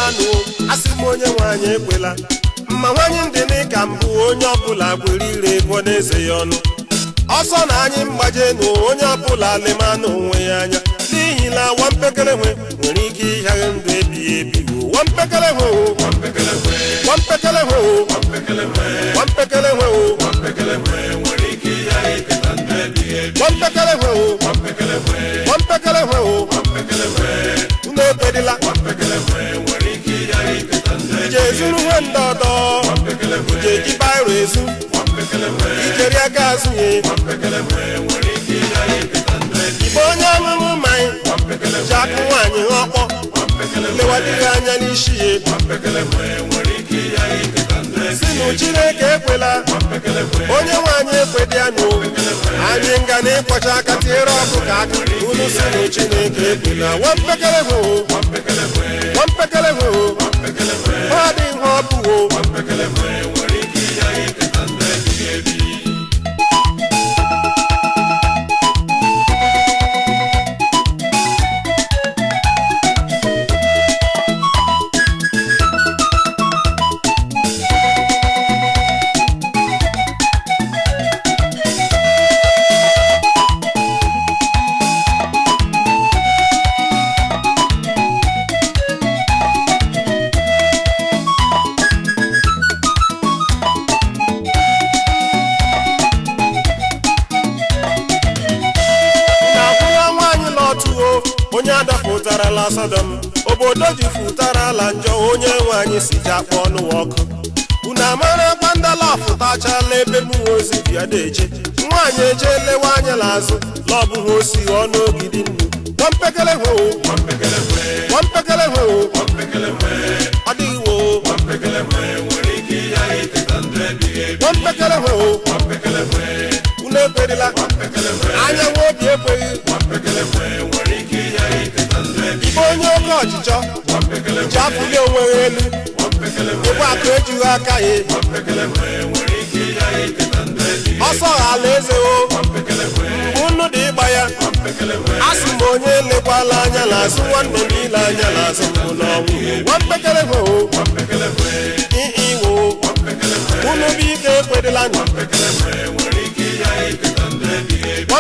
anụ asị m onye nwanyị ekwela mma nwanyị ndị n'ịka mbụ onye ọbụla gwere ire ego n'eze ya ọnụ ọsọ na anyị mgbaje nụ onye ọbụla lemanụ onwe ya anya n'ihi na nwa mpekele nwere ike ịghaghe ndụ ebighị ebi nwa mpekele nwa mpekele nwe nwa mpekele nwe nwere ike ịghaghe iketa ndụ ebighị ebi nwa mpekele nwe nwa mpekele nwe unu ebedila nwere ike ịghaghe iketa ndụ ije ezuru nwe ndọdọ ije eji bairo ezu ijeri aka azụ ya igbe onye ọṅụṅụ mmanya ji akụ nwaanyị ọkpọ lewadighị anya n'isi ya si na Chineke ekwela onye nwaanyị ekwedị ya n'o anyị nga na ịkpọcha aka tiere ọkụ ka aka unu si na Chineke ekwela nwa mpekele hụ ọ dị ihe ọ bụwo onye adapụtarala Sodom obodo ji futara ala njọ onye nwanyị si ji akpọ ọnụ ọkụ unu amara gbandala fụtachala ebe mmụọ ozi bịa deje nwaanyị eje lewe anya n'azụ lọbụghị osi ọnụ ogidi nnu nwa mpekele hwe ọ dịghị wo nwa mpekele hwe unu ekwerila anya nwa obi ekweghị onye oke ọchịchọ ji afụli onwe ya elu ịgba akụ ejughị aka ya ọsọ ala eze o mgbe unu dị ịgba ya asị m onye elekwala anya n'azụ nwanne niile anya n'azụ mbụ n'ọnwụ nwa mpekele hwe iwo unu bụ ike ekwerela nwa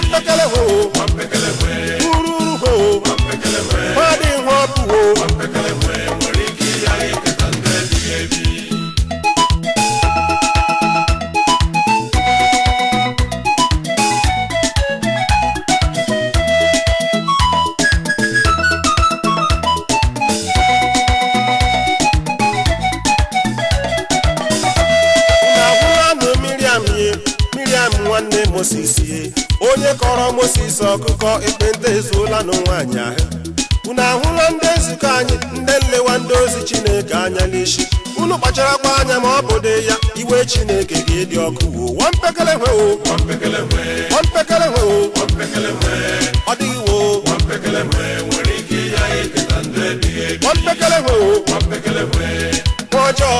mpekele hwe ururu hwe nwadị ihe ọ bụwo Miriam nwanne Moses onye kọrọ Moses ọkụkọ ekpenta ezuola n'nwaanyị ahụ unu ahụla ndị nzukọ anyị ndị nlewa ndị ozi Chineke anya n'isi unu kpacharakwa anya ma ọ bụ dị ya iwe Chineke ga-edi ọkụ nwa mpekele hwe ọ dịghị wo nwa mpekele hwe nwa ọjọọ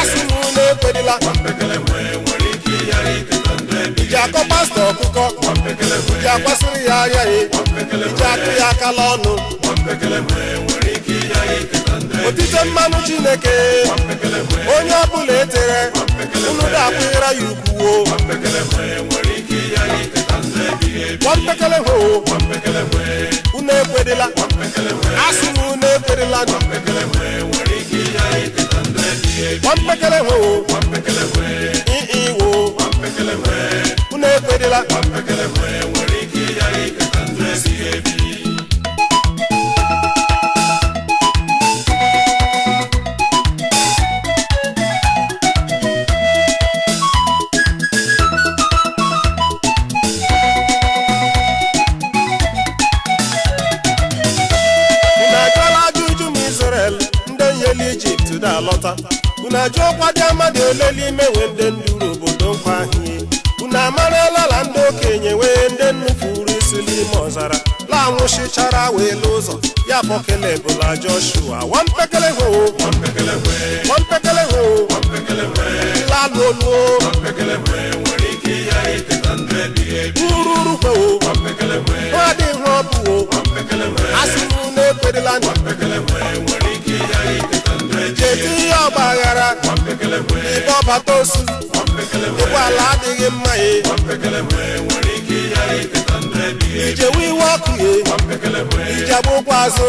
asị m unu ekwerila iji akọ pastọ ọkụkọ iji akwasịrị ya ahịa iji akụ ya akala ọnụ otite mmanụ Chineke onye ọbụla etere unu ga-akwụnyere ya ukwuo nwa mpekele hwe unu ekwerila asị m unu ekwerila nwa mpekele hwe iwo unu ekwerila alọta unu ajụ ọkwa dị amadị oleli imewe ndị nduru obodo nkwa ahịa unu amarala la ndị okenye wee ndị nnufuru isi n'ime ọzara la anwụchichara wee lụ ụzọ ya bọkele bụla Joshua nwa mpekele hwe lalụ oluo ururu hwe nwadị ihe ọ bụwo asị m unu ekwerela ibe ọbata osu ụgbọala adịghị mma ijewe iwe ọkụ ije agbụkwọ azụ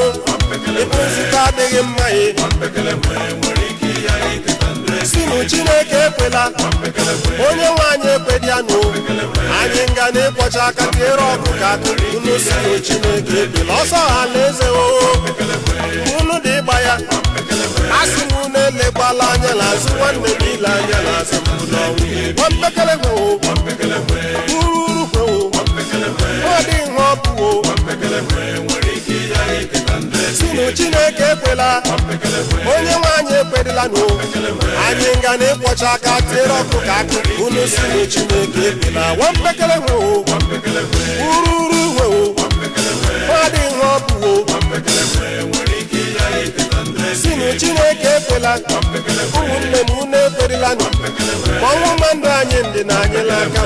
ebe nzukọ adịghị mma sinu Chineke ekwela onye nwe anyị ekwedianụ anyị nga na-ekpọcha aka tiere ọkụ ka unu sinu Chineke ekwela ọsọ ha na eze unu dị ịgba ya asị m unu elekwala anya n'azụ nwanne m ile anya n'azụ nwampekele ururu ọ dị ihe ọ bụ sinu Chineke ekwela onye nwe anyị ekwerela nụ anyị nga na-ekpọcha aka tiere ọkụ ka unu sinu Chineke ekwela nwampekele ururu ọ dị ihe ọ bụ sinu Chineke ekwela ụmụnne m unu ekwerela nụ ma ọnwụ mma ndụ anyị ndị na anyị n'aka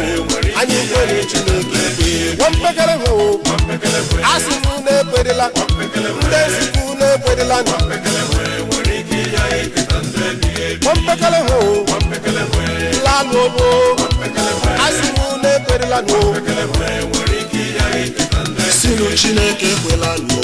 anyị kwere Chineke nwampekele asị m unu ekwerela ndị nzukọ unu ekwerela nụ nwampekele lalụ ogbo asị m unu ekwerela nụ sinu Chineke ekwela nụ